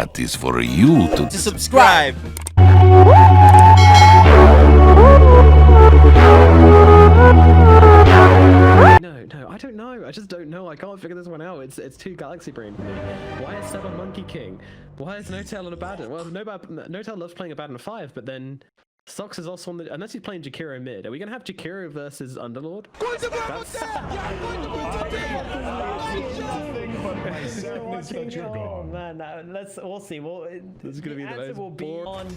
That is for you to subscribe. No, I don't know. I just don't know. I can't figure this one out. It's too galaxy brain for me. Why is Seb a Monkey King? Why is No-Tail on Abaddon? Well, No-Tail loves playing Abaddon 5, but then Sox is also on the... Unless he's playing Jakiro mid. Are we going to have Jakiro versus Underlord? Oh man, we'll see. This is going to be the answer most will be on.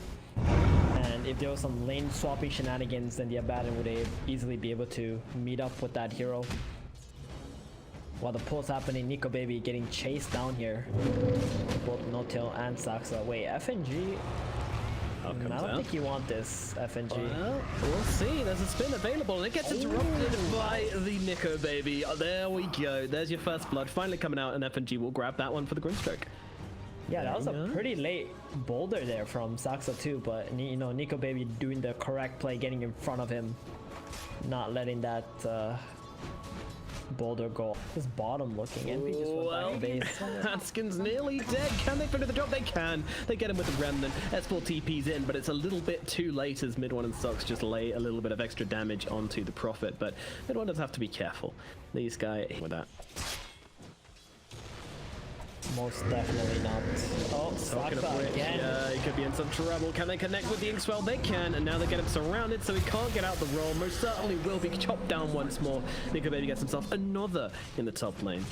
And if there was some lane swapping shenanigans, then the Abaddon would easily be able to meet up with that hero. While the pull's happening, Nico Baby getting chased down here. Both No-Tail and Saxa. Wait, FNG? I don't think you want this, FNG. Well, we'll see. There's a spin available, and it gets interrupted by the Nico Baby. Oh, there we go. There's your first blood finally coming out, and FNG will grab that one for the Grimstroke. Yeah, that was a pretty late boulder there from Saxa too, but you know, Nico Baby doing the correct play, getting in front of him, not letting that boulder go. This bottom looking, and we just went back to base. Hanskin's nearly dead. Can they finish the job? They can. They get him with the Remnant. S4 TP's in, but it's a little bit too late as Mid 1 and Sox just lay a little bit of extra damage onto the Prophet, but Mid 1 does have to be careful. These guys with that. Most definitely not. Oh, Saxa again. Yeah, he could be in some trouble. Can they connect with the Inkswell? They can, and now they get him surrounded, so he can't get out the roll. Most certainly will be chopped down once more. Nico Baby gets himself another in the top lane.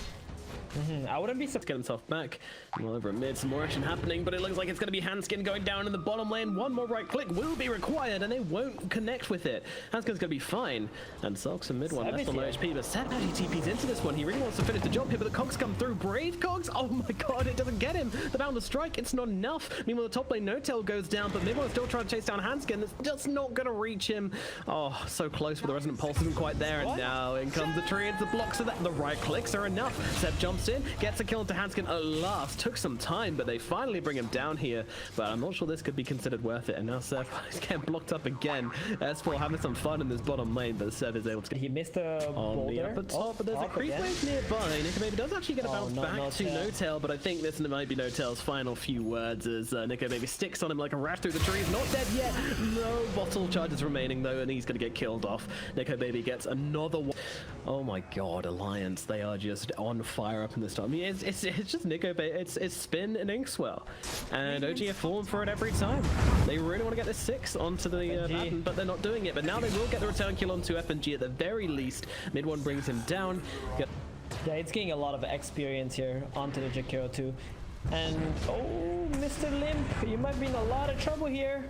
I wouldn't be surprised to get himself back. Well, over mid, some more action happening, but it looks like it's going to be Hanskin going down in the bottom lane. One more right click will be required, and they won't connect with it. Hanskin's going to be fine. And Sox and mid one left on low HP, but Seb actually TP's into this one. He really wants to finish the job here, but the Cogs come through. Brave Cogs! Oh my god, it doesn't get him. The bound to strike, it's not enough. Meanwhile, the top lane No-Tail goes down, but mid one is still trying to chase down Hanskin. It's just not going to reach him. Oh, so close, but the Resonant Pulse isn't quite there, and now in comes the tree. It's the blocks of that. The right clicks are enough. Seb jumps in, gets a kill to Hanskin at last. Took some time, but they finally bring him down here. But I'm not sure this could be considered worth it. And now Seb is getting blocked up again. S4 having some fun in this bottom lane, but Seb is able to get... He missed a boulder. Upper top, but there's a creep wave nearby. Nico Baby does actually get a bounce back to No-Tail, but I think this might be No-Tail's final few words as Nico Baby sticks on him like a rat through the trees. Not dead yet. No bottle charges remaining though, and he's going to get killed off. Nico Baby gets another one. Oh my god, Alliance. They are just on fire up in this time. I mean, it's just Nico Baby. It's Spin and Inkswell. And OGA have fallen for it every time. They really want to get this 6 onto the pattern, but they're not doing it. But now they will get the return kill onto FNG at the very least. Mid one brings him down. Yeah, it's getting a lot of experience here onto the Jakiro too. And, oh, Mr. Limp, you might be in a lot of trouble here.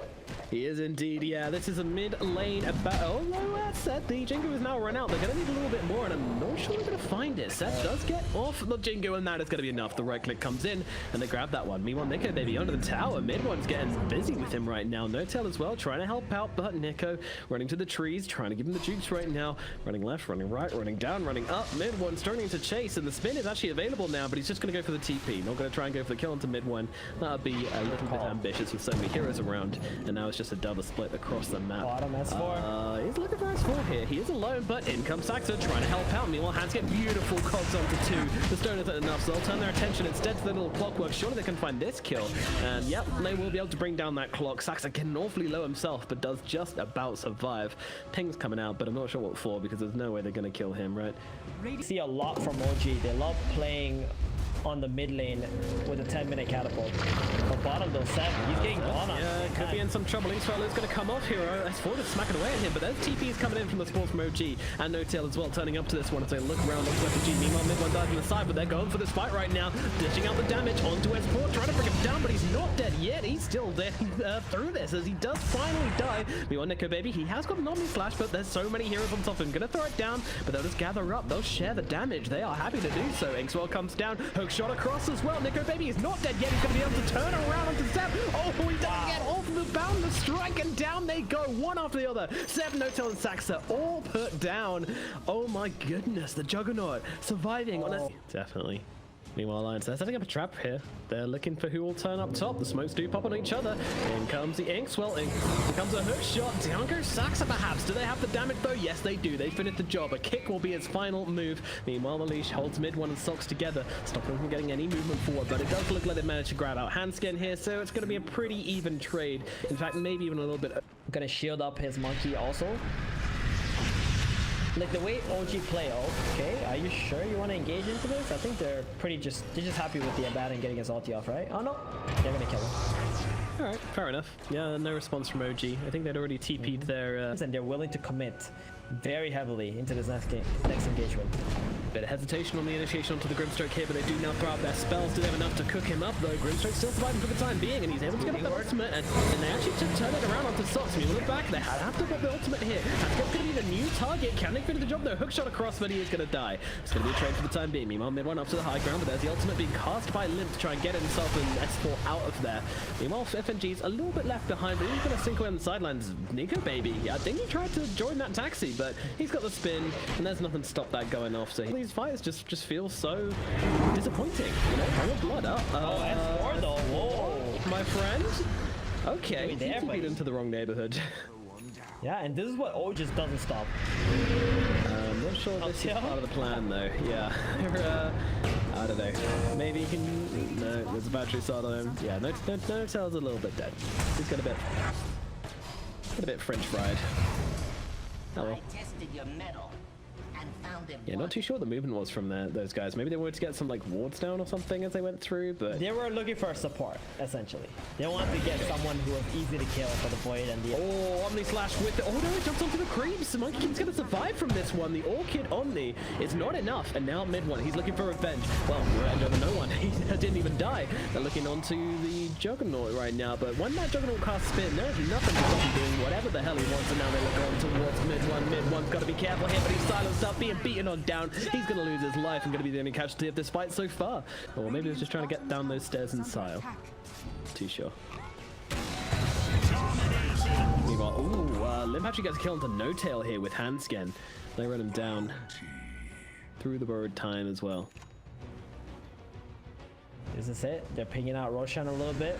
He is indeed, yeah. This is a mid lane about. Oh, no, that's Seth. The Jingu is now run out. They're going to need a little bit more, and I'm not sure they're going to find it. Seth does get off the Jingu, and that is going to be enough. The right click comes in, and they grab that one. Meanwhile, Nico Baby under the tower. Mid one's getting busy with him right now. No-Tail as well, trying to help out, but Nico running to the trees, trying to give him the jukes right now. Running left, running right, running down, running up. Mid one starting to chase, and the spin is actually available now, but he's just going to go for the TP. Not going to try and go for the kill onto mid one. That would be a little bit ambitious with so many heroes around, and now it's just a double split across the map. Bottom S4. He's looking for S4 here. He is alone, but in comes Saxa trying to help out. Meanwhile, Hans get beautiful cogs onto 2. The stone isn't enough, so they'll turn their attention instead to the little clockwork. Surely they can find this kill. And yep, they will be able to bring down that clock. Saxa getting awfully low himself, but does just about survive. Ping's coming out, but I'm not sure what for because there's no way they're going to kill him, right? See a lot from OG. They love playing on the mid lane with a 10-minute catapult. But bottom though, Seb, he's getting gone on. Yeah, could be in some trouble. Inkswell is going to come off here. S4 is smacking away at him, but there's TPs coming in from the sports from OG and No-Tail as well, turning up to this one as they look around onto FG. Meanwhile, mid one dies on the side, but they're going for this fight right now, dishing out the damage onto S4, trying to bring him down, but he's not dead yet. He's still there through this as he does finally die. Meanwhile, Nico Baby, he has got an Omni Flash, but there's so many heroes on top of him. Gonna throw it down, but they'll just gather up. They'll share the damage. They are happy to do so. Inkswell comes down, hook shot across as well. Nico Baby is not dead yet. He's going to be able to turn around onto Seb. Oh, he doesn't get off the bound to strike, and down they go, one after the other. Seb, No-Tail, and Saxa all put down. Oh my goodness, the Juggernaut surviving on a... Definitely. Meanwhile, Alliance, they're setting up a trap here. They're looking for who will turn up top. The smokes do pop on each other. In comes the Inks. Well, Ink becomes a hook shot. Down goes Saxa perhaps. Do they have the damage though? Yes, they do. They finished the job. A kick will be his final move. Meanwhile, the leash holds mid one and Socks together, stopping them from getting any movement forward. But it does look like they managed to grab out Handskin here, so it's going to be a pretty even trade. In fact, maybe even a little bit. Gonna shield up his monkey also. Like the way OG play, okay, are you sure you want to engage into this? I think they're just happy with the Abaddon getting his ulti off, right? Oh no, they're gonna kill him. Alright, fair enough. Yeah, no response from OG. I think they'd already TP'd their... And they're willing to commit very heavily into this next engagement. Bit of hesitation on the initiation onto the Grimstroke here, but they do now throw out their spells. Do they have enough to cook him up, though? Grimstroke still surviving for the time being, and he's able to get up the ultimate, and they actually turn it around onto Socks. We look back, they have to put the ultimate here. That's going to be the new target. Can they finish the job, though? Hookshot across, but he is going to die. It's going to be a trade for the time being. Meanwhile, mid one up to the high ground, but there's the ultimate being cast by Limp to try and get himself an S4 out of there. Meanwhile, FNG's a little bit left behind, but he's going to sink away on the sidelines. Nico, baby. I think he tried to join that taxi, but he's got the spin, and there's nothing to stop that going off. So these fights just feel so disappointing. You know, I'm a blood up. Oh, S4 though. Whoa, my friend. Okay, you there, beat into the wrong neighborhood. Yeah, and this is what O just doesn't stop. I'm not sure this is part of the plan, though. Yeah, I don't know. Maybe he can. No, there's a battery side on him. Yeah, no tail's a little bit dead. He's got a bit French fried. Oh well. I tested your metal and found it. Yeah, not too sure what the movement was from those guys. Maybe they wanted to get some like wards down or something as they went through, but they were looking for a support essentially. They wanted to get someone who was easy to kill for the Void and the. Oh, Omni slash with the. Oh no, it jumps onto the creeps. The Monkey King's gonna survive from this one. The Orchid Omni is not enough, and now mid one. He's looking for revenge. Well, revenge over no one. He didn't even die. They're looking onto the Juggernaut right now, but when that Juggernaut casts spin, there's nothing to stop him doing whatever the hell he wants, and now they look on towards mid one. Mid one's got to be careful here, but he's silenced up, being beaten on down. He's going to lose his life and going to be the only casualty of this fight so far. Or maybe he was just trying to get down those stairs in style. Too sure. Meanwhile, ooh, Limp actually gets killed into No Tail here with Handskin. They run him down through the borrowed time as well. Is this it? They're pinging out Roshan a little bit.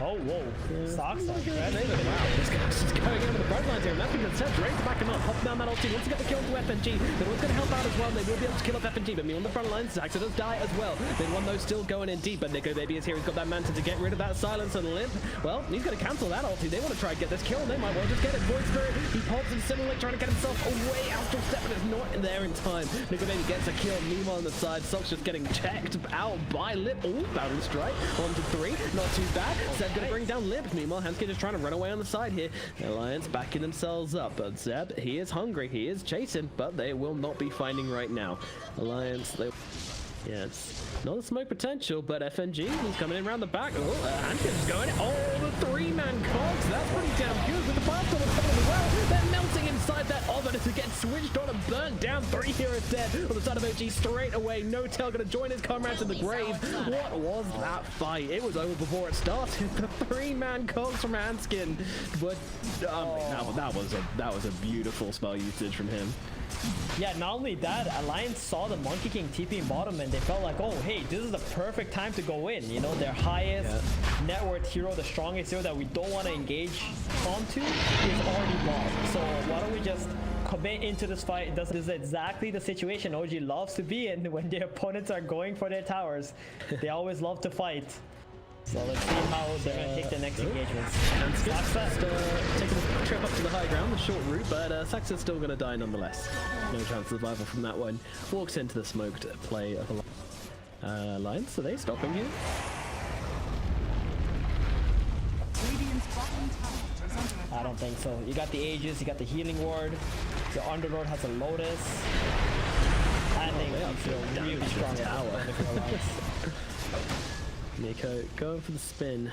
Oh, whoa. Socks on. Wow, this guy's just going into the front lines here, and that's because Seth Drake's back him up, hopping down that ulti, wants to get the kill to FNG. Then one's going to help out as well, they will be able to kill off FNG, but me on the front lines, Saxa does die as well. Then one though still going in deep, but Nico Baby is here, he's got that Manta to get rid of that silence and Limp. Well, he's going to cancel that ulti, they want to try and get this kill, and they might well just get it. Void Spirit, he pops and similarly trying to get himself away, Astral Step, but it's not there in time. Nico Baby gets a kill, meanwhile on the side, Sox just getting checked out by Limp. Oh, Battle Strike, 1 to 3, not too bad. Zeb going to bring down Limp. Meanwhile, Hanskin just trying to run away on the side here. The Alliance backing themselves up, but Zeb, he is hungry, he is chasing, but they will not be finding right now. Alliance, they... Yeah, it's not a smoke potential, but FNG is coming in around the back. Oh, Hanskin's going. Oh, the three-man cogs. That's pretty damn good with the firestorm coming as well. They're melting inside that oven to get switched on and burnt down. 3 heroes dead on the side of OG straight away. No Tail going to join his comrades in the grave. What was that fight? It was over before it started. The three-man cogs from Hanskin. But that was a beautiful spell usage from him. Yeah, not only that, Alliance saw the Monkey King TPing bottom and they felt like, oh, hey, this is the perfect time to go in. You know, their highest net worth hero, the strongest hero that we don't want to engage onto is already blocked. So why don't we just commit into this fight? This is exactly the situation OG loves to be in when their opponents are going for their towers. They always love to fight. So let's see how they're going to take the next engagements. And Saxa's taking a trip up to the high ground, the short route, but Saxa's still going to die nonetheless. No chance of survival from that one. Walks into the smoked play of Alliance. Are they stopping here? I don't think so. You got the Aegis, you got the healing ward, the Underlord has a Lotus. I think they feel really strong tower. Nico going for the spin.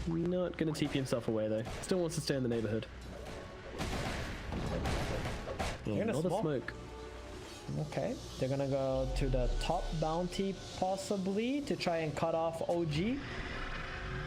Not going to TP himself away though. Still wants to stay in the neighborhood. Oh, not a smoke. Okay, they're gonna go to the top bounty possibly to try and cut off OG.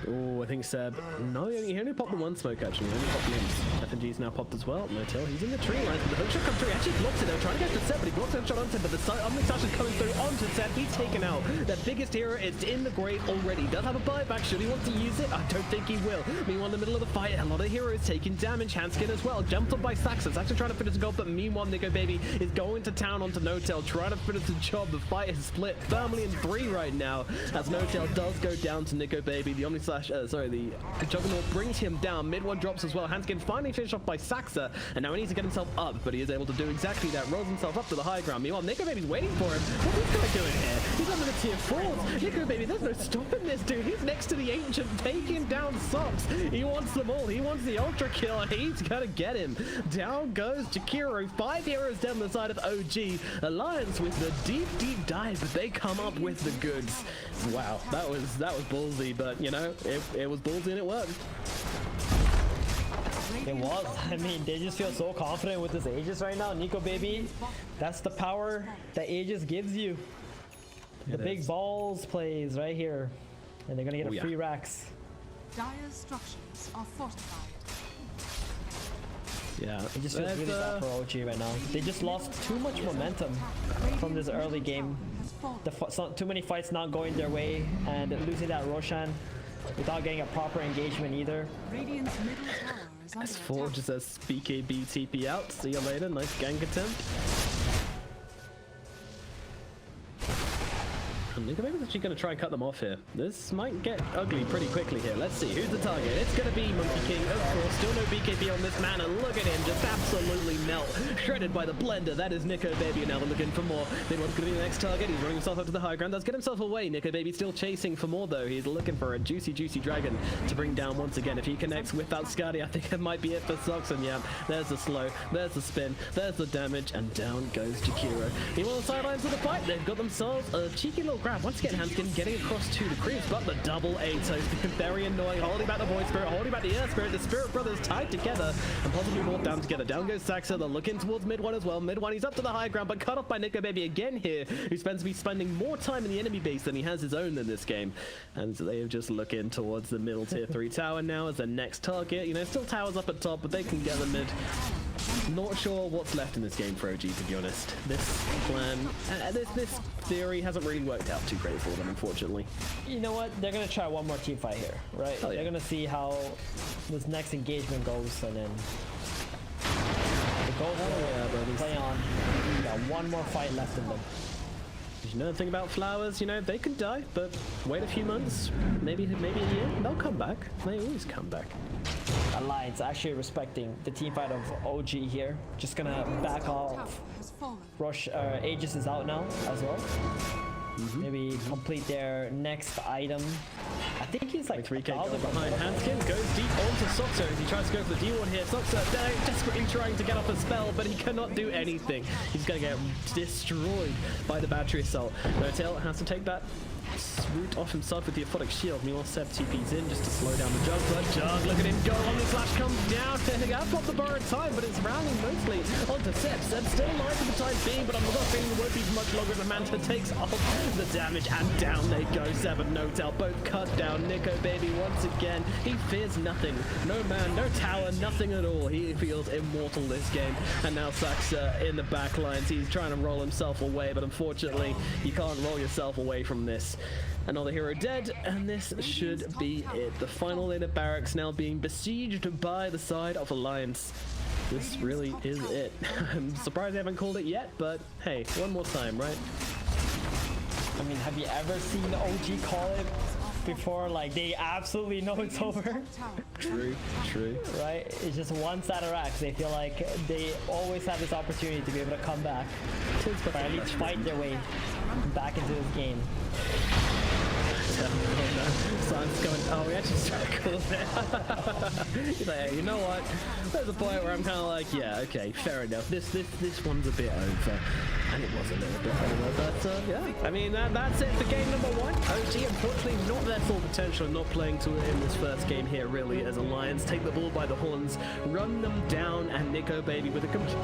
Oh, I think Seb. No, he only popped the one smoke actually. He only popped limbs. FNG's now popped as well. No tell. He's in the tree line. The hook shot comes through. He actually blocks it. They're trying to get to Seb, but he blocks that shot onto Seb. But the Omni Slash is coming through onto Seb. He's taken out. That biggest hero is in the grave already. Does have a buyback. Should he want to use it? I don't think he will. Meanwhile, in the middle of the fight, a lot of heroes taking damage. Handskin as well. Jumped up by Saxon. Saxon trying to finish the goal, but meanwhile, Nico Baby is going to town onto No-Tail, trying to finish the job. The fight is split firmly in 3 right now, as No-Tail does go down to Nico Baby. The Omni Slash, the Juggernaut brings him down. Mid one drops as well. Handskin finally finished off by Saxa, and now he needs to get himself up, but he is able to do exactly that. Rolls himself up to the high ground. Meanwhile, Nico Baby's waiting for him. What's this guy doing here? He's under the tier 4. Nico Baby, there's no stopping this dude. He's next to the Ancient, taking down Socks. He wants them all. He wants the ultra kill, and he's gonna get him. Down goes Jakiro. 5 heroes down the side of OG. Alliance with the deep dive, but they come up with the goods. Wow, that was ballsy, but you know, it was ballsy and it worked. It was. I mean, they just feel so confident with this Aegis right now. Nico Baby, that's the power that Aegis gives you. The big balls plays right here, and they're gonna get a free racks. Dire structures are fortified. Yeah, it just feels really bad for OG right now. They just lost too much momentum from this early game. Too many fights not going their way, and losing that Roshan without getting a proper engagement either. Radiant's middle tower is under S4 attack. just says BKB TP out. See you later. Nice gank attempt. And Nico Baby's actually going to try and cut them off here. This might get ugly pretty quickly here. Let's see. Who's the target? It's going to be Monkey King, of course. Still no BKB on this man, and look at him just absolutely melt. Shredded by the blender. That is Nico Baby, and now they're looking for more. Then what's going to be the next target? He's running himself up to the high ground. Does get himself away. Nico Baby still chasing for more, though. He's looking for a juicy dragon to bring down once again. If he connects with that Scotty, I think it might be it for Soxon. Yeah, there's the slow. There's the spin. There's the damage, and down goes Jakiro. Meanwhile, the sidelines of the fight, they've got themselves a cheeky little grab. Once again, Hanskin getting across to the creeps, but the double 8, so it's been very annoying. Holding back the Void Spirit, holding back the Earth Spirit, the Spirit Brothers tied together and possibly brought down together. Down goes Saxa, they're looking towards mid one as well. Mid one, he's up to the high ground, but cut off by Nico Baby again here, who spends to be spending more time in the enemy base than he has his own in this game. And so they are just looking towards the middle tier 3 tower now as their next target. You know, still towers up at top, but they can get the mid. Not sure what's left in this game for OG, to be honest. This plan, this theory hasn't really worked out too great for them, unfortunately. You know what? They're gonna try one more team fight here, right? Oh, yeah. They're gonna see how this next engagement goes, and then the goal play on. Got one more fight left in them. You know the thing about flowers, you know, they could die, but wait a few months, maybe a year, they'll come back. They always come back. Alliance actually respecting the team fight of OG here. Just gonna back off. Rush, Aegis is out now as well. Maybe complete their next item. I think he's like 3k gold behind Hanskin, goes deep onto Soxo as he tries to go for the D1 here. Soxo desperately trying to get off a spell, but he cannot do anything. He's gonna get destroyed by the battery assault. No-Tail has to take that root off himself with the Aphotic Shield. Meanwhile, Seb TP's in just to slow down the Jug. But Jug, look at him go. Omni Slash comes down. I've got the bar in time, but it's rounding mostly onto Seb. Seb's still alive for the time being, but I'm not thinking it won't be for much longer. The Manta takes off the damage, and down they go. Seb and No-Tail both cut down. Nico Baby once again. He fears nothing. No man, no tower, nothing at all. He feels immortal this game. And now Saxa in the back lines. He's trying to roll himself away, but unfortunately, you can't roll yourself away from this. Another hero dead, and this should be it. The final lane of barracks now being besieged by the side of Alliance. This really is it. I'm surprised they haven't called it yet, but hey, one more time, right? I mean, have you ever seen the OG call it before? Like, they absolutely know it's over. True. Right? It's just one side of racks. They feel like they always have this opportunity to be able to come back, or at least fight their way back into this game. Sun's going, oh, we actually tried to cool it. He's like, hey, you know what? There's a point where I'm kind of like, yeah, okay, fair enough. This one's a bit over. And it was a little bit over, but yeah. I mean, that's it for game number 1. OG, unfortunately, not their full potential, not playing to it in this first game here, really, as Alliance take the bull by the horns, run them down, and Nico Baby with a complete...